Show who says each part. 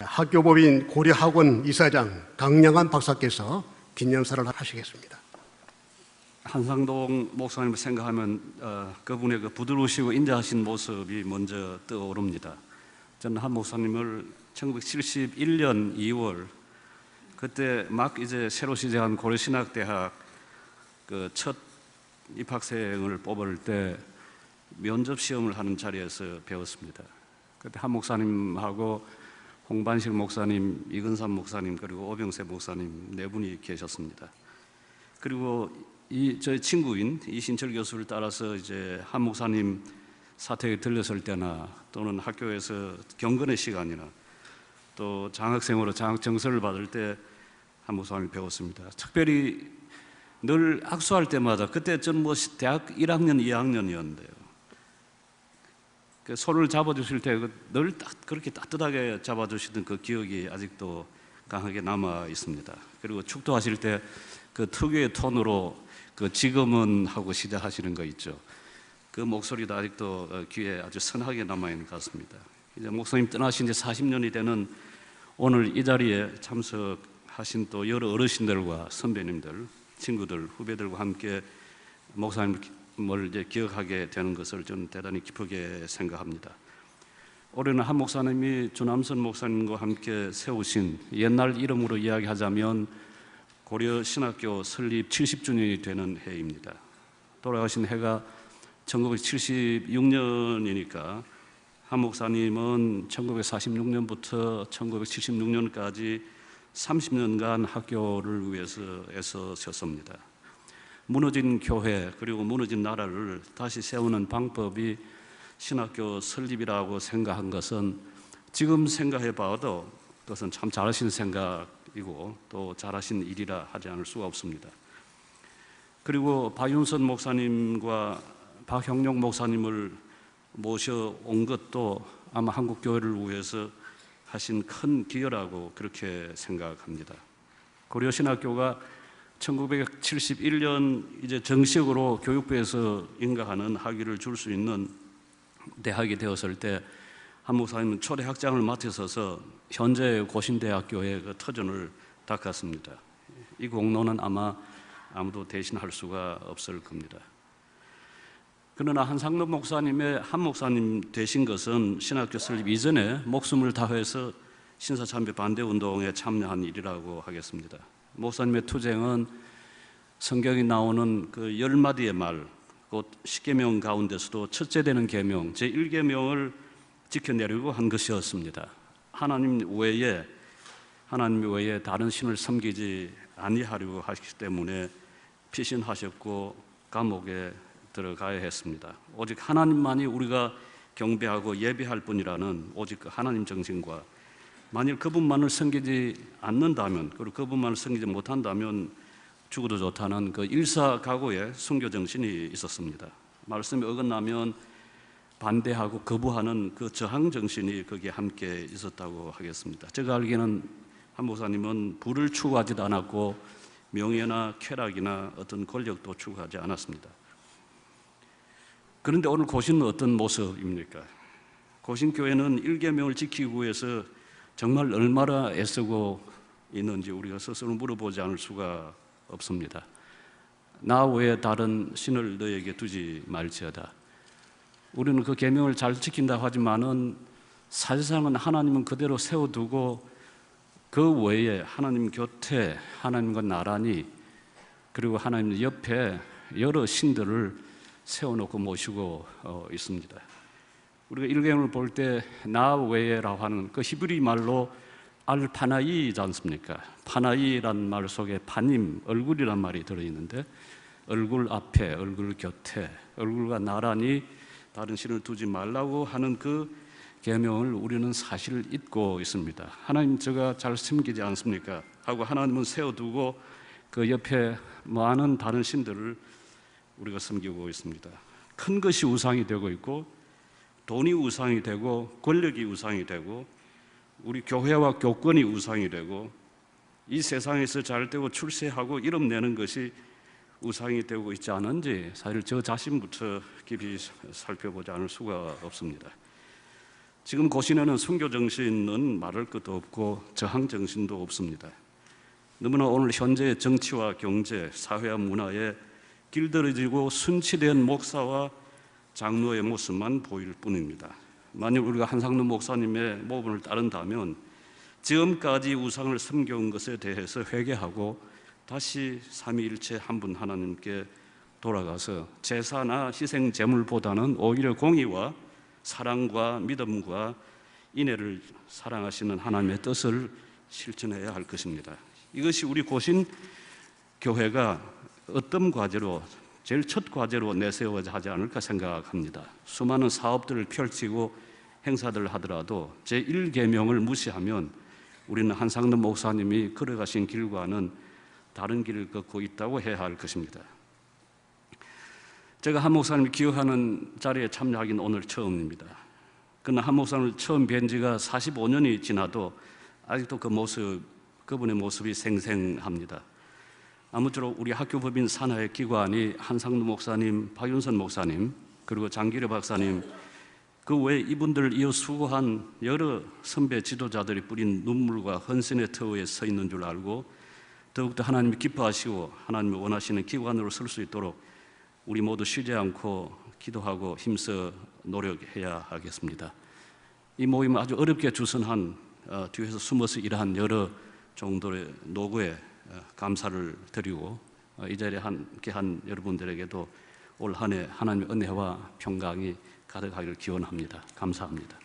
Speaker 1: 학교법인 고려학원 이사장 강량한 박사께서 기념사를 하시겠습니다.
Speaker 2: 한상동 목사님을 생각하면 그분의 그 부드러우시고 인자하신 모습이 먼저 떠오릅니다. 저는 한 목사님을 1971년 2월 그때 막 이제 새로 시작한 고려신학대학 그 첫 입학생을 뽑을 때 면접 시험을 하는 자리에서 배웠습니다. 그때 한 목사님하고 홍반식 목사님, 이근삼 목사님 그리고 오병세 목사님 네 분이 계셨습니다. 그리고 저희 친구인 이신철 교수를 따라서 이제 한 목사님 사택에 들렸을 때나 또는 학교에서 경건의 시간이나 또 장학생으로 장학 정서를 받을 때 한 목사님을 배웠습니다. 특별히 늘 악수할 때마다 그때 전 대학 1학년, 2학년이었는데요. 그 손을 잡아주실 때 늘 그렇게 따뜻하게 잡아주시던 그 기억이 아직도 강하게 남아 있습니다. 그리고 축도하실 때 그 특유의 톤으로 그 지금은 하고 시작하시는 거 있죠. 그 목소리도 아직도 귀에 아주 선하게 남아 있는 것 같습니다. 이제 목사님 떠나신 지 40년이 되는 오늘 이 자리에 참석하신 또 여러 어르신들과 선배님들, 친구들, 후배들과 함께 목사님을 이제 기억하게 되는 것을 저는 대단히 기쁘게 생각합니다. 올해는 한 목사님이 주남선 목사님과 함께 세우신 옛날 이름으로 이야기하자면 고려신학교 설립 70주년이 되는 해입니다. 돌아가신 해가 1976년이니까 한 목사님은 1946년부터 1976년까지 30년간 학교를 위해서 애써셨습니다. 무너진 교회 그리고 무너진 나라를 다시 세우는 방법이 신학교 설립이라고 생각한 것은 지금 생각해 봐도 그것은 참 잘하신 생각이고 또 잘하신 일이라 하지 않을 수가 없습니다. 그리고 박윤선 목사님과 박형룡 목사님을 모셔온 것도 아마 한국 교회를 위해서 하신 큰 기여라고 그렇게 생각합니다. 고려신학교가 1971년 이제 정식으로 교육부에서 인가하는 학위를 줄 수 있는 대학이 되었을 때 한 목사님은 초대 학장을 맡으셔서 현재 고신대학교의 그 터전을 닦았습니다. 이 공로는 아마 아무도 대신할 수가 없을 겁니다. 그러나 한상동 목사님의 한 목사님 되신 것은 신학교 설립 이전에 목숨을 다해서 신사참배 반대운동에 참여한 일이라고 하겠습니다. 목사님의 투쟁은 성경에 나오는 그 10마디의 말, 곧 10계명 가운데서도 첫째 되는 계명, 제1계명을 지켜내려고 한 것이었습니다. 하나님 외에 다른 신을 섬기지 아니하려고 하시기 때문에 피신하셨고 감옥에 들어가야 했습니다. 오직 하나님만이 우리가 경배하고 예배할 분이라는 오직 그 하나님 정신과 만일 그분만을 섬기지 않는다면 그리고 그분만을 섬기지 못한다면 죽어도 좋다는 그 일사각오의 순교 정신이 있었습니다. 말씀이 어긋나면 반대하고 거부하는 그 저항 정신이 거기에 함께 있었다고 하겠습니다. 제가 알기에는 한 목사님은 부를 추구하지도 않았고 명예나 쾌락이나 어떤 권력도 추구하지 않았습니다. 그런데 오늘 고신은 어떤 모습입니까? 고신교회는 1계명을 지키기 위해서 정말 얼마나 애쓰고 있는지 우리가 스스로 물어보지 않을 수가 없습니다. 나 외에 다른 신을 너에게 두지 말지어다. 우리는 그 계명을 잘 지킨다고 하지만은 사실상은 하나님은 그대로 세워두고 그 외에 하나님 곁에 하나님과 나란히 그리고 하나님 옆에 여러 신들을 세워놓고 모시고 있습니다. 우리가 1계명을 볼 때 나 외에라고 하는 그 히브리 말로 알파나이지 않습니까? 파나이라는 말 속에 파님, 얼굴이란 말이 들어있는데 얼굴 앞에, 얼굴 곁에, 얼굴과 나란히 다른 신을 두지 말라고 하는 그 계명을 우리는 사실 잊고 있습니다. 하나님 제가 잘 섬기지 않습니까? 하고 하나님은 세워두고 그 옆에 많은 다른 신들을 우리가 섬기고 있습니다. 큰 것이 우상이 되고 있고 돈이 우상이 되고 권력이 우상이 되고 우리 교회와 교권이 우상이 되고 이 세상에서 잘 되고 출세하고 이름 내는 것이 우상이 되고 있지 않은지 사실 저 자신부터 깊이 살펴보지 않을 수가 없습니다. 지금 고신에는 순교 정신은 말할 것도 없고 저항 정신도 없습니다. 너무나 오늘 현재의 정치와 경제, 사회와 문화에 길들여지고 순치된 목사와 장로의 모습만 보일 뿐입니다. 만약 우리가 한상돈 목사님의 모범을 따른다면 지금까지 우상을 섬겨온 것에 대해서 회개하고 다시 삼위일체 한 분 하나님께 돌아가서 제사나 희생 제물보다는 오히려 공의와 사랑과 믿음과 인애를 사랑하시는 하나님의 뜻을 실천해야 할 것입니다. 이것이 우리 고신 교회가 어떤 과제로, 제일 첫 과제로 내세워야 하지 않을까 생각합니다. 수많은 사업들을 펼치고 행사들을 하더라도 제1계명을 무시하면 우리는 한상돈 목사님이 걸어가신 길과는 다른 길을 걷고 있다고 해야 할 것입니다. 제가 한 목사님을 기억하는 자리에 참여하기는 오늘 처음입니다. 그러나 한 목사님을 처음 뵌 지가 45년이 지나도 아직도 그분의 모습이 생생합니다. 아무쪼록 우리 학교법인 산하의 기관이 한상돈 목사님, 박윤선 목사님, 그리고 장기려 박사님, 그 외에 이분들을 이어 수고한 여러 선배 지도자들이 뿌린 눈물과 헌신의 터위에 서 있는 줄 알고 더욱더 하나님이 기뻐하시고 하나님이 원하시는 기관으로 설 수 있도록 우리 모두 쉬지 않고 기도하고 힘써 노력해야 하겠습니다. 이 모임은 아주 어렵게 주선한 뒤에서 숨어서 일한 여러 종들의 노고에 감사를 드리고 이 자리에 함께한 여러분들에게도 올 한 해 하나님의 은혜와 평강이 가득하기를 기원합니다. 감사합니다.